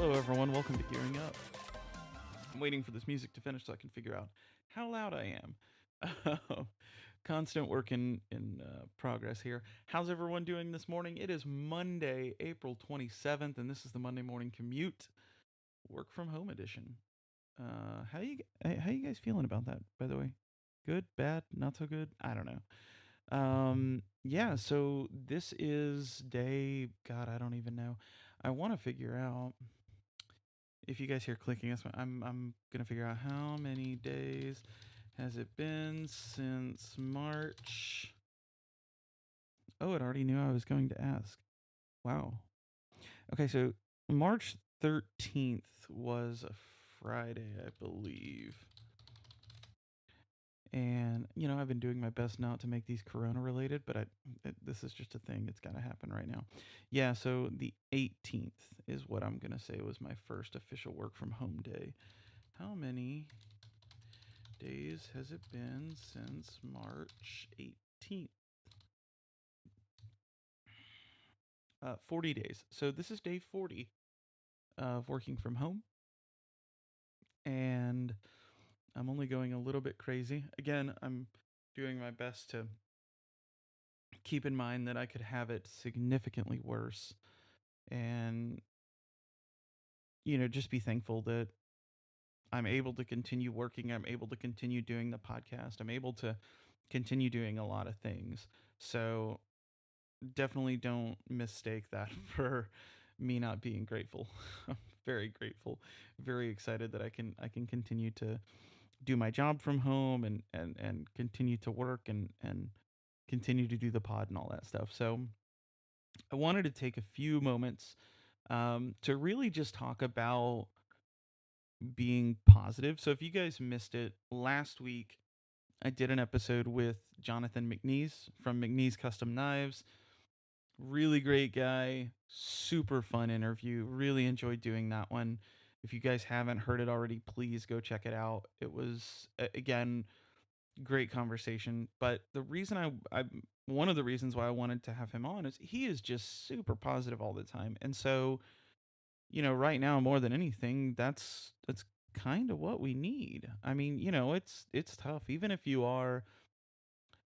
Hello, everyone. Welcome to Gearing Up. I'm waiting for this music to finish so I can figure out how loud I am. Constant work in progress here. How's everyone doing this morning? It is Monday, April 27th, and this is the Monday Morning Commute Work from Home edition. How you guys feeling about that? By the way, good, bad, not so good. I don't know. Yeah. So this is day. God, I don't even know. I want to figure out if you guys hear clicking. I'm gonna figure out how many days has it been since March. Oh, it already knew I was going to ask. Wow. Okay, so March 13th was a Friday, I believe. And I've been doing my best not to make these corona related, but this is just a thing. It's got to happen right now. Yeah, so the 18th is what I'm going to say was my first official work from home day. How many days has it been since March 18th? 40 days. So this is day 40 of working from home. And I'm only going a little bit crazy. Again, I'm doing my best to keep in mind that I could have it significantly worse. And, just be thankful that I'm able to continue working. I'm able to continue doing the podcast. I'm able to continue doing a lot of things. So definitely don't mistake that for me not being grateful. I'm very grateful, very excited that I can continue to do my job from home and continue to work and continue to do the pod and all that stuff. So I wanted to take a few moments to really just talk about being positive. So if you guys missed it last week, I did an episode with Jonathan McNeese from McNeese Custom Knives. Really great guy, super fun interview. Really enjoyed doing that one. If you guys haven't heard it already, please go check it out. It was again great conversation. But the reason I one of the reasons why I wanted to have him on is he is just super positive all the time. And so, right now more than anything, that's kind of what we need. I mean, it's tough even if you are.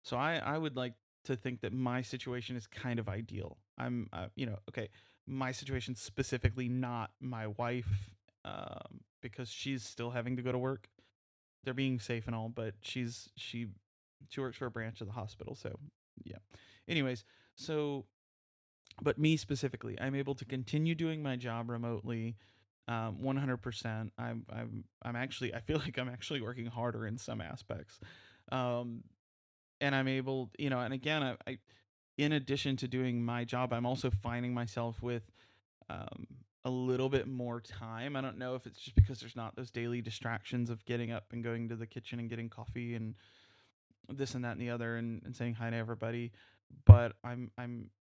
So I would like to think that my situation is kind of ideal. Okay, my situation specifically, not my wife, because she's still having to go to work. They're being safe and all, but she works for a branch of the hospital. So yeah. Anyways, so but me specifically, I'm able to continue doing my job remotely. 100%. I'm actually, I feel like I'm actually working harder in some aspects. Um, and I'm able, and again, I in addition to doing my job, I'm also finding myself with um, a little bit more time. I don't know if it's just because there's not those daily distractions of getting up and going to the kitchen and getting coffee and this and that and the other and saying hi to everybody. But I'm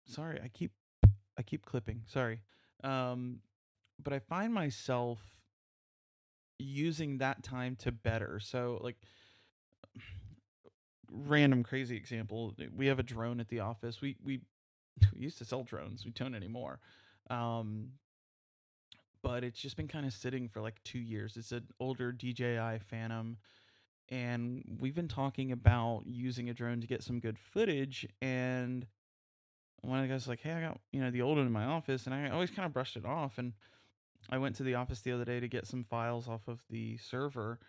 sorry, I keep clipping. Sorry. Um, but I find myself using that time to better. So like random crazy example, we have a drone at the office. We we used to sell drones. We don't anymore. Um, but it's just been kind of sitting for like 2 years. It's an older DJI Phantom, and we've been talking about using a drone to get some good footage. And one of the guys was like, "Hey, I got the old one in my office," and I always kind of brushed it off. And I went to the office the other day to get some files off of the server,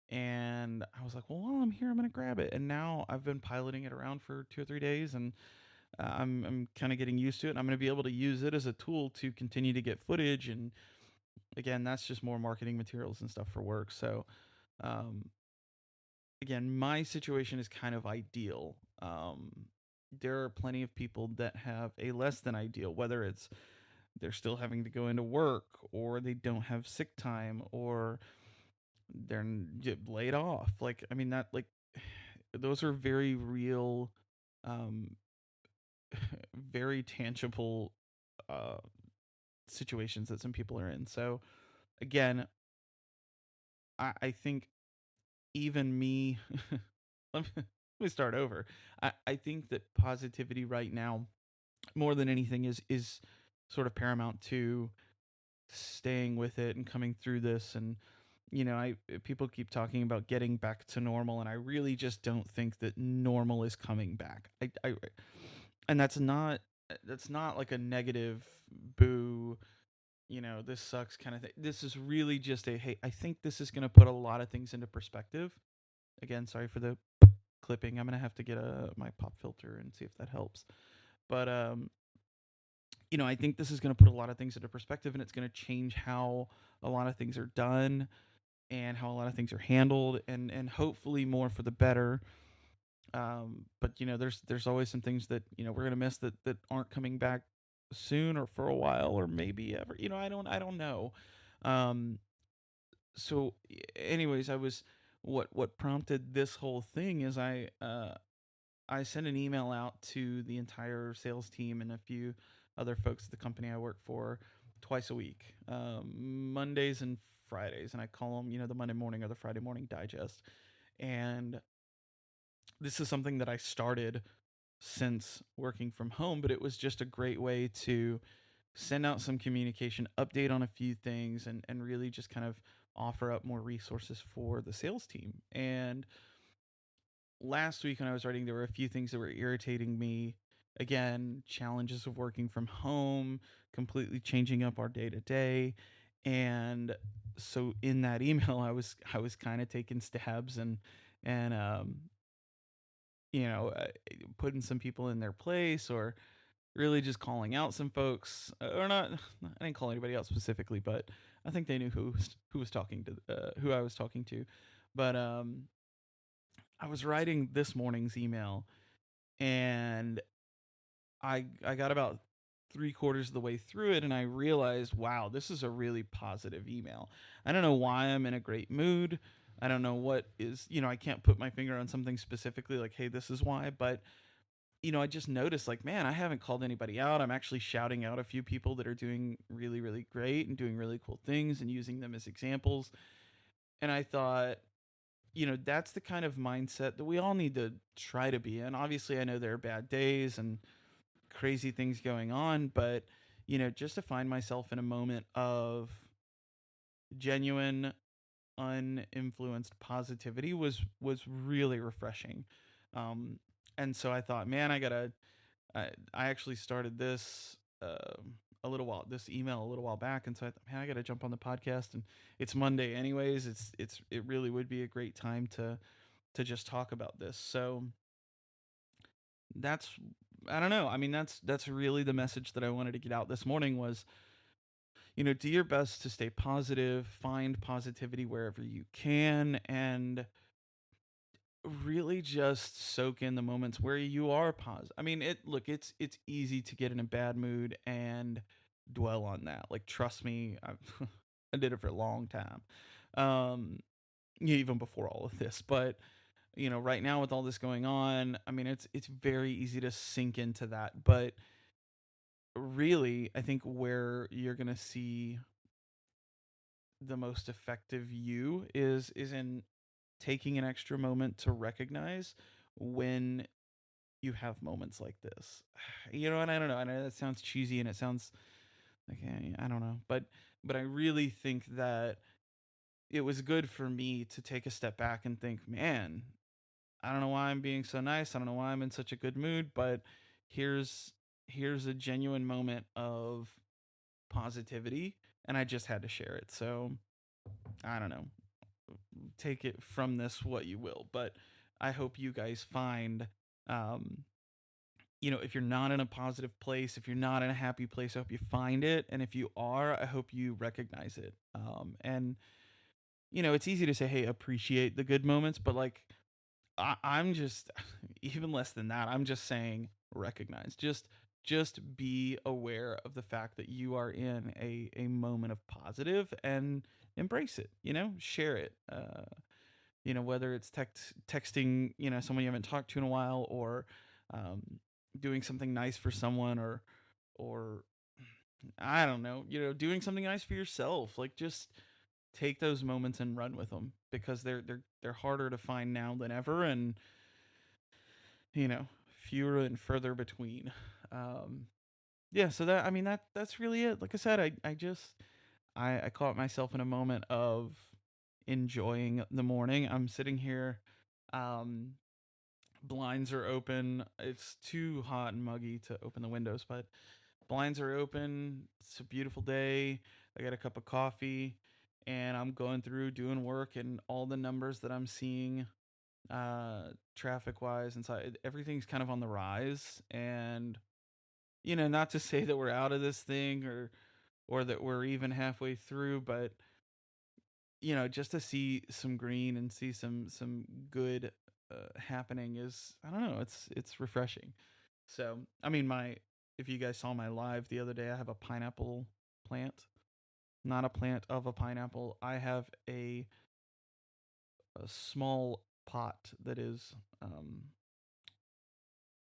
and I was like, "Well, while I'm here, I'm gonna grab it." And now I've been piloting it around for 2 or 3 days, and I'm kind of getting used to it. And I'm gonna be able to use it as a tool to continue to get footage. And again, that's just more marketing materials and stuff for work. So, um, again, my situation is kind of ideal. There are plenty of people that have a less than ideal, whether it's they're still having to go into work, or they don't have sick time, or they're laid off. Like, I mean, that, like, those are very real, um, very tangible uh, situations that some people are in. So, again, I think even me, let me start over. I think that positivity right now, more than anything, is sort of paramount to staying with it and coming through this. And I people keep talking about getting back to normal, and I really just don't think that normal is coming back. And that's not like a negative boo, this sucks kind of thing. This is really just a, hey, I think this is going to put a lot of things into perspective. Again, sorry for the clipping. I'm going to have to get my pop filter and see if that helps. But I think this is going to put a lot of things into perspective, and it's going to change how a lot of things are done and how a lot of things are handled, and hopefully more for the better. But there's always some things that we're gonna miss, that aren't coming back soon, or for a while, or maybe ever. I don't know. Um, so, anyways, what prompted this whole thing is I sent an email out to the entire sales team and a few other folks at the company I work for twice a week, Mondays and Fridays, and I call them the Monday morning or the Friday morning digest. And this is something that I started since working from home, but it was just a great way to send out some communication, update on a few things, and really just kind of offer up more resources for the sales team. And last week when I was writing, there were a few things that were irritating me. Again, challenges of working from home, completely changing up our day to day. And so in that email, I was kind of taking stabs and you know, uh, putting some people in their place, or really just calling out some folks, or not. I didn't call anybody out specifically, but I think they knew who was talking to, who I was talking to. But I was writing this morning's email, and I got about three-quarters of the way through it, and I realized, wow, this is a really positive email. I don't know why I'm in a great mood. I don't know what is, I can't put my finger on something specifically like, hey, this is why. But I just noticed, like, man, I haven't called anybody out. I'm actually shouting out a few people that are doing really, really great and doing really cool things and using them as examples. And I thought, that's the kind of mindset that we all need to try to be in. Obviously, I know there are bad days and crazy things going on, but, just to find myself in a moment of genuine, uninfluenced positivity was really refreshing. Um, and so I thought, man, I actually started this email a little while back, and so I thought, man, I got to jump on the podcast, and it's Monday anyways. It really would be a great time to just talk about this. So that's I don't know. I mean, that's really the message that I wanted to get out this morning was, do your best to stay positive, find positivity wherever you can, and really just soak in the moments where you are positive. I mean, it's easy to get in a bad mood and dwell on that. Like, trust me, I did it for a long time, um, even before all of this. But right now with all this going on, I mean, it's very easy to sink into that. But really, I think where you're gonna see the most effective you is in taking an extra moment to recognize when you have moments like this. And I don't know. I know that sounds cheesy and it sounds like, I don't know, but I really think that it was good for me to take a step back and think, man, I don't know why I'm being so nice. I don't know why I'm in such a good mood, but here's here's a genuine moment of positivity, and I just had to share it. So, I don't know. Take it from this what you will, but I hope you guys find, um if you're not in a positive place, if you're not in a happy place, I hope you find it. And if you are, I hope you recognize it. And, it's easy to say, hey, appreciate the good moments, but like, I'm just, even less than that, I'm just saying recognize. Just be aware of the fact that you are in a moment of positive, and embrace it, share it. Whether it's texting, someone you haven't talked to in a while, or um, doing something nice for someone, or I don't know, doing something nice for yourself. Like, just take those moments and run with them, because they're harder to find now than ever, and fewer and further between. Um, yeah, so that's really it. Like I said, I just I caught myself in a moment of enjoying the morning. I'm sitting here, um, blinds are open. It's too hot and muggy to open the windows, but blinds are open. It's a beautiful day. I got a cup of coffee, and I'm going through doing work, and all the numbers that I'm seeing, traffic wise, and so everything's kind of on the rise. And not to say that we're out of this thing, or that we're even halfway through, but just to see some green and see some good happening is, I don't know, it's refreshing. So I mean, my if you guys saw my live the other day, I have a pineapple plant, not a plant of a pineapple. I have a small pot that is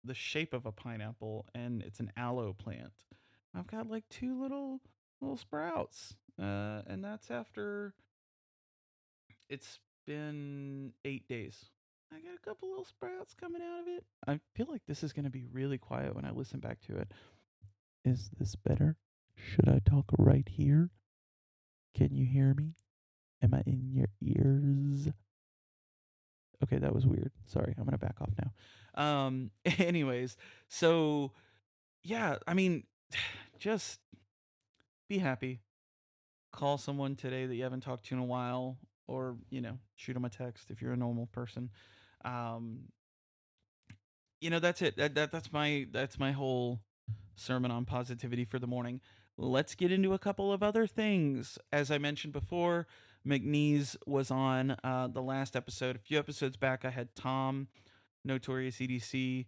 the shape of a pineapple, and it's an aloe plant. I've got like two little sprouts, and that's after it's been 8 days. I got a couple little sprouts coming out of it. I feel like this is going to be really quiet when I listen back to it. Is this better? Should I talk right here? Can you hear me? Am I in your ears? Okay, that was weird. Sorry, I'm gonna back off now. Anyways, so yeah, I mean, just be happy. Call someone today that you haven't talked to in a while, or shoot them a text if you're a normal person. Um, that's it. That's my whole sermon on positivity for the morning. Let's get into a couple of other things. As I mentioned before, McNeese was on the last episode. A few episodes back, I had Tom, Notorious EDC.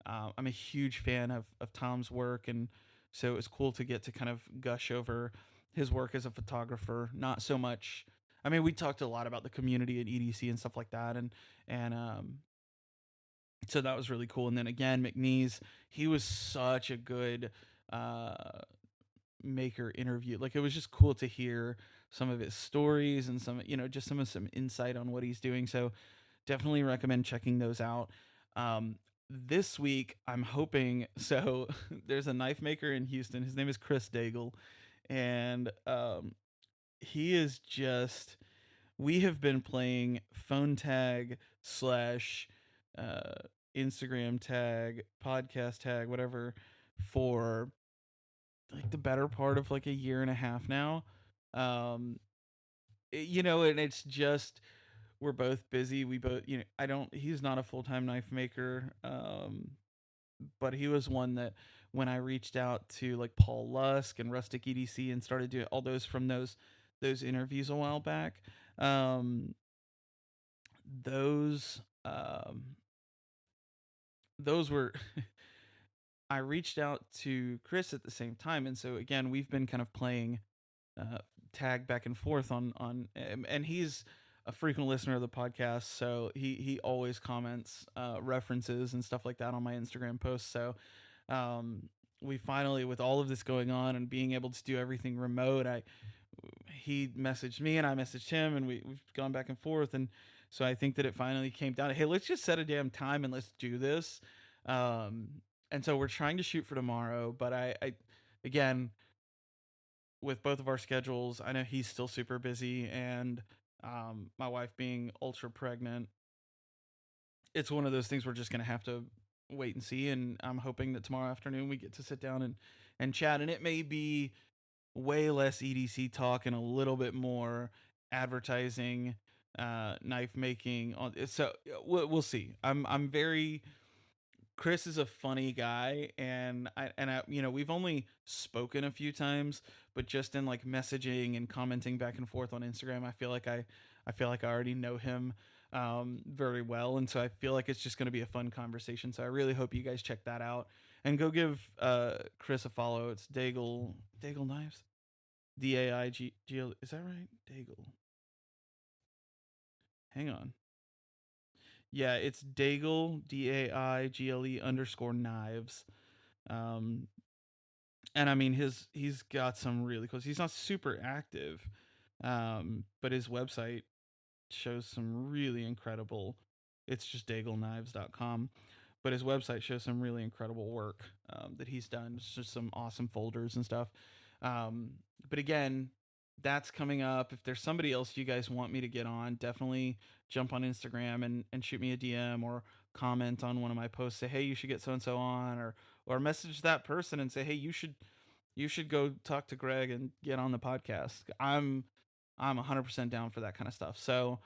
I'm a huge fan of Tom's work, and so it was cool to get to kind of gush over his work as a photographer. Not so much. I mean, we talked a lot about the community at EDC and stuff like that, and so that was really cool. And then again, McNeese, he was such a good uh, maker interview. Like, it was just cool to hear some of his stories and just some insight on what he's doing. So definitely recommend checking those out. This week, I'm hoping so. There's a knife maker in Houston. His name is Chris Daigle, and he is just. We have been playing phone tag slash uh, Instagram tag, podcast tag, whatever, for like the better part of like a year and a half now. Um, and it's just we're both busy. We both, I don't. He's not a full time knife maker, but he was one that when I reached out to like Paul Lusk and Rustic EDC and started doing all those from those interviews a while back. Um, those those were I reached out to Chris at the same time, and so again we've been kind of playing uh, tag back and forth on and he's a frequent listener of the podcast, so he always comments references and stuff like that on my Instagram posts. So um, we finally, with all of this going on and being able to do everything remote, I he messaged me and I messaged him, and we've gone back and forth. And so I think that it finally came down to, hey, let's just set a damn time and let's do this. Um, and so we're trying to shoot for tomorrow, but I again, with both of our schedules, I know he's still super busy, and my wife being ultra pregnant, it's one of those things we're just gonna have to wait and see. And I'm hoping that tomorrow afternoon we get to sit down and chat, and it may be way less EDC talk and a little bit more advertising, knife making. So we'll see. I'm very. Chris is a funny guy, and I, we've only spoken a few times, but just in like messaging and commenting back and forth on Instagram, I feel like I already know him very well, and so I feel like it's just going to be a fun conversation. So I really hope you guys check that out and go give Chris a follow. It's Daigle Knives. Daigl. Is that right? Daigle. Hang on. Yeah, it's Daigle, Daigle underscore knives. Um, and I mean he's got some really cool. He's not super active, but his website shows some really incredible. It's just daigleknives.com, but his website shows some really incredible work that he's done. It's just some awesome folders and stuff. But again, that's coming up. If there's somebody else you guys want me to get on, definitely jump on Instagram and shoot me a DM or comment on one of my posts. Say, hey, you should get so and so on, or message that person and say, hey, you should go talk to Greg and get on the podcast. I'm 100% down for that kind of stuff. So,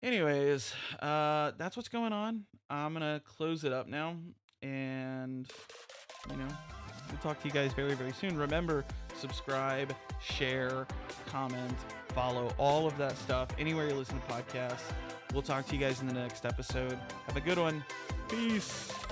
anyways, that's what's going on. I'm gonna close it up now, and you know, we'll talk to you guys very, very soon. Remember, subscribe, share, comment, follow, all of that stuff anywhere you listen to podcasts. We'll talk to you guys in the next episode. Have a good one. Peace.